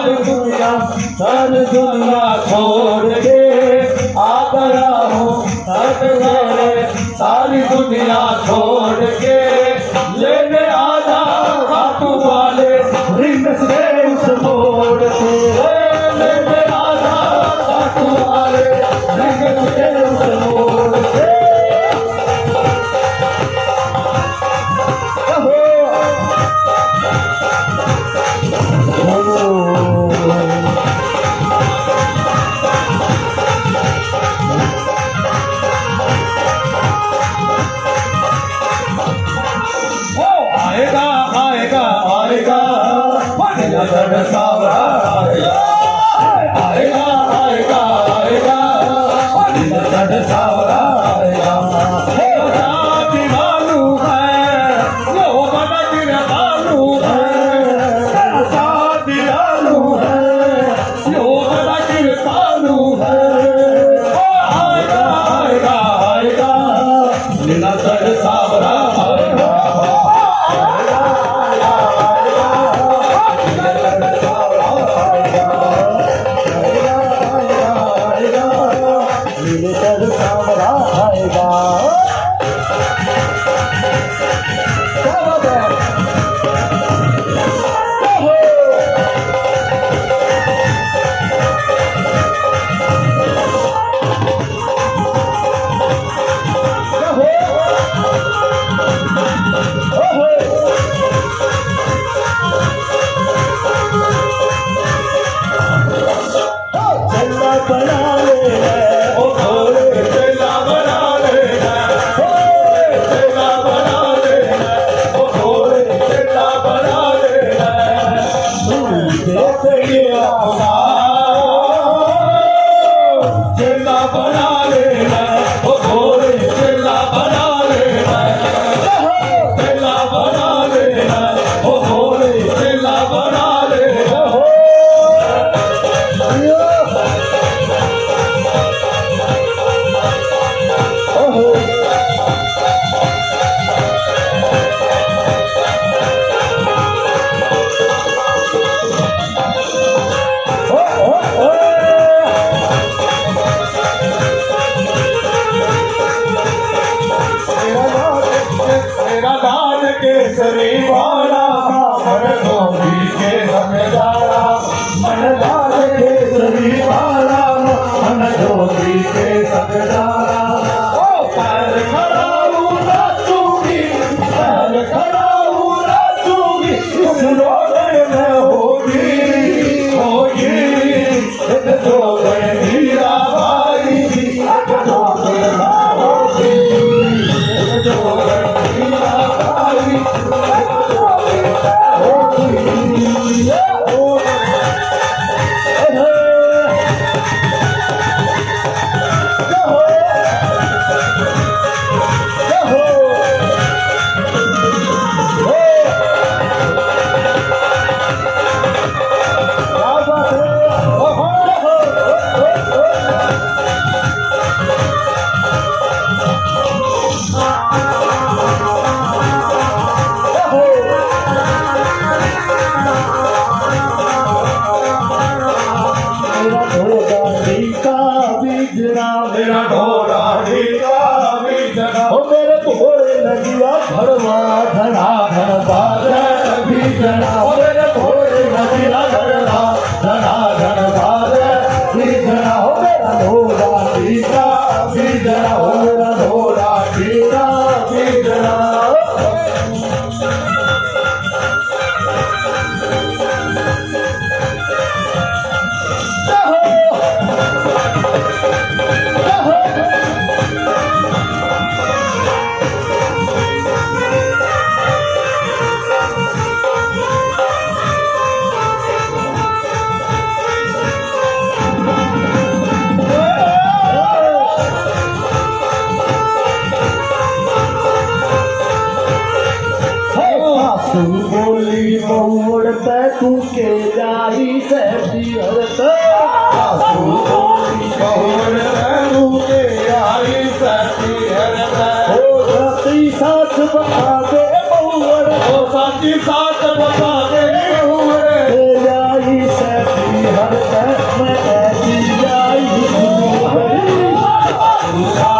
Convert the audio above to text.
सारी दुनिया छोड़ के आ गया हूँ हट गए सारी दुनिया छोड़ के लेने आजा खाटू वाले रिंग से उस मोड़ पे लेने आजा खाटू वाले रिंग से उस मोड़ पे सावरा आएगा आएगा आएगा सावरा आएगा दीवानू है वो बड़ा दीवानू है दीवानू है वो बड़ा दीवानू है आएगा आएगा आएगा सावरा आएगा केसरी वाला मन धोबी के समझारा मन लाल केसरी वाला मन धोबी के समझारा ओ पैर खड़ा हूँ नाचूंगी पैर खड़ा हूँ नाचूंगी इस रोने में होगी होगी एक दो मीरा भाई एक दो होगी एक दो मीरा मेरा ढोला ढीका बीजना हो मेरे भोले नदिया घरवा धना धन बाजे बीजना हो मेरे भोले नदिया घरवा धना धन बाजे बीजना हो मेरा ढोला ढीका बीजना हो मेरा ढोला ढीका बीजना बोली मोड़ पे तू के जाई से हरत बोली मोड़ पे तू के जाई से हरत हो साथी साथ बता दे मोड़ हो साथी साथ बता दे मोड़ जाई से तुझा